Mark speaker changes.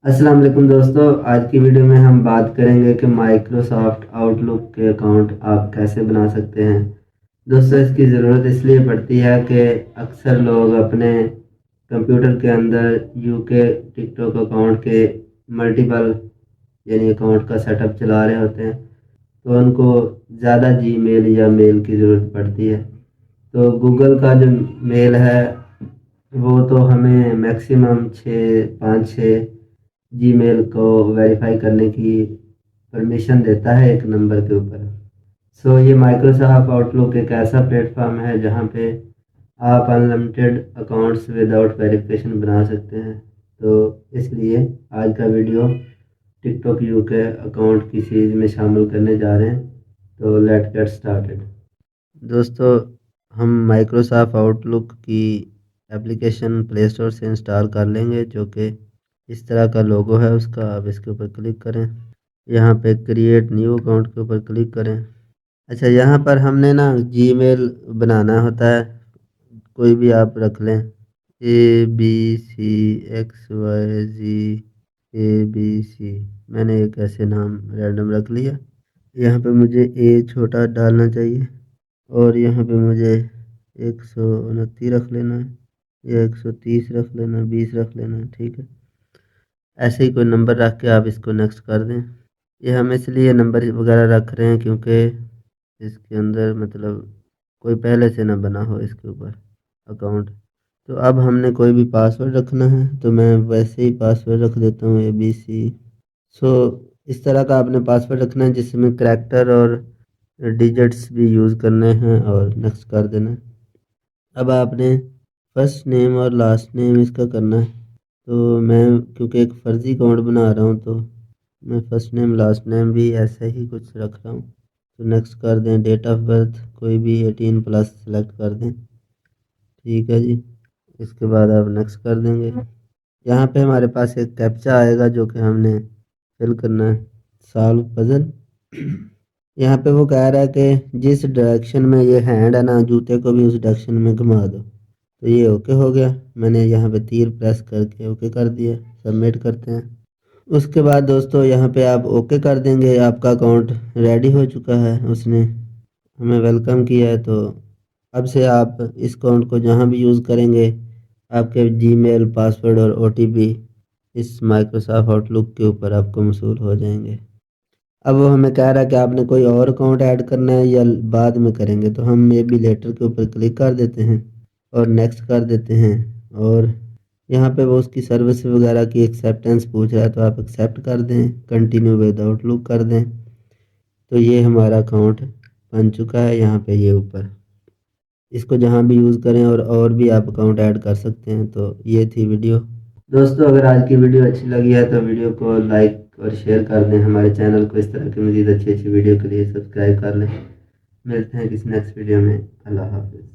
Speaker 1: अस्सलाम वालेकुम दोस्तों, आज की वीडियो में हम बात करेंगे कि माइक्रोसॉफ्ट आउटलुक के अकाउंट आप कैसे बना सकते हैं। दोस्तों, इसकी ज़रूरत इसलिए पड़ती है कि अक्सर लोग अपने कंप्यूटर के अंदर यूके टिकटॉक अकाउंट के मल्टीपल यानी अकाउंट का सेटअप चला रहे होते हैं, तो उनको ज़्यादा जीमेल या मेल की ज़रूरत पड़ती है। तो गूगल का जो मेल है वो तो हमें मैक्सिमम 5-6 जीमेल को वेरीफाई करने की परमिशन देता है एक नंबर के ऊपर। ये माइक्रोसॉफ्ट आउटलुक एक ऐसा प्लेटफॉर्म है जहाँ पे आप अनलिमिटेड अकाउंट्स विदाउट वेरिफिकेशन बना सकते हैं। तो इसलिए आज का वीडियो टिकटॉक यूके अकाउंट की सीरीज में शामिल करने जा रहे हैं। तो लेट्स गेट स्टार्टेड। दोस्तों, हम माइक्रोसॉफ्ट आउटलुक की एप्लीकेशन प्ले स्टोर से इंस्टॉल कर लेंगे, जो कि इस तरह का लोगो है उसका। आप इसके ऊपर क्लिक करें, यहाँ पे क्रिएट न्यू अकाउंट के ऊपर क्लिक करें। अच्छा, यहाँ पर हमने ना जीमेल बनाना होता है, कोई भी आप रख लें, ABCXYZ ABC। मैंने एक ऐसे नाम रैंडम रख लिया। यहाँ पे मुझे ए छोटा डालना चाहिए और यहाँ पे मुझे 129 रख लेना है या 130 रख लेना है, 20 रख लेना है, ठीक है। ऐसे ही कोई नंबर रख के आप इसको नेक्स्ट कर दें। ये हम इसलिए नंबर वगैरह रख रहे हैं क्योंकि इसके अंदर मतलब कोई पहले से ना बना हो इसके ऊपर अकाउंट। तो अब हमने कोई भी पासवर्ड रखना है, तो मैं वैसे ही पासवर्ड रख देता हूँ ABC। सो इस तरह का आपने पासवर्ड रखना है जिसमें करैक्टर और डिजिट्स भी यूज़ करने हैं और नेक्स्ट कर देना है। अब आपने फर्स्ट नेम और लास्ट नेम इसका करना है। तो मैं क्योंकि एक फ़र्ज़ी अकाउंट बना रहा हूँ, तो मैं फ़र्स्ट नेम लास्ट नेम भी ऐसे ही कुछ रख रहा हूँ। तो नेक्स्ट कर दें। डेट ऑफ बर्थ कोई भी 18+ सेलेक्ट कर दें, ठीक है जी। इसके बाद आप नेक्स्ट कर देंगे। यहाँ पे हमारे पास एक कैप्चा आएगा जो कि हमने फिल करना है, सॉल्व पजल। यहाँ पे वो कह रहा है कि जिस डायरेक्शन में ये हैंड है ना, जूते को भी उस डायरेक्शन में घुमा दो। तो ये ओके हो गया। मैंने यहाँ पे तीर प्रेस करके ओके कर दिया। सबमिट करते हैं। उसके बाद दोस्तों यहाँ पे आप ओके कर देंगे, आपका अकाउंट रेडी हो चुका है। उसने हमें वेलकम किया है। तो अब से आप इस अकाउंट को जहाँ भी यूज़ करेंगे, आपके जीमेल, पासवर्ड और OTP इस माइक्रोसॉफ्ट आउटलुक के ऊपर आपको मौसूल हो जाएंगे। अब वो हमें कह रहा है कि आपने कोई और अकाउंट ऐड करना है या बाद में करेंगे। तो हम मे बी लेटर के ऊपर क्लिक कर देते हैं और नेक्स्ट कर देते हैं। और यहाँ पे वो उसकी सर्विस वगैरह की एक्सेप्टेंस पूछ रहा है, तो आप एक्सेप्ट कर दें, कंटिन्यू विद आउटलुक कर दें। तो ये हमारा अकाउंट बन चुका है। यहाँ पे ये ऊपर इसको जहाँ भी यूज़ करें और भी आप अकाउंट ऐड कर सकते हैं। तो ये थी वीडियो। दोस्तों, अगर आज की वीडियो अच्छी लगी है तो वीडियो को लाइक और शेयर कर दें। हमारे चैनल को इस तरह की मज़ीद अच्छी अच्छी वीडियो के लिए सब्सक्राइब कर लें। मिलते हैं किसी नेक्स्ट वीडियो में। अल्लाह हाफ़िज़।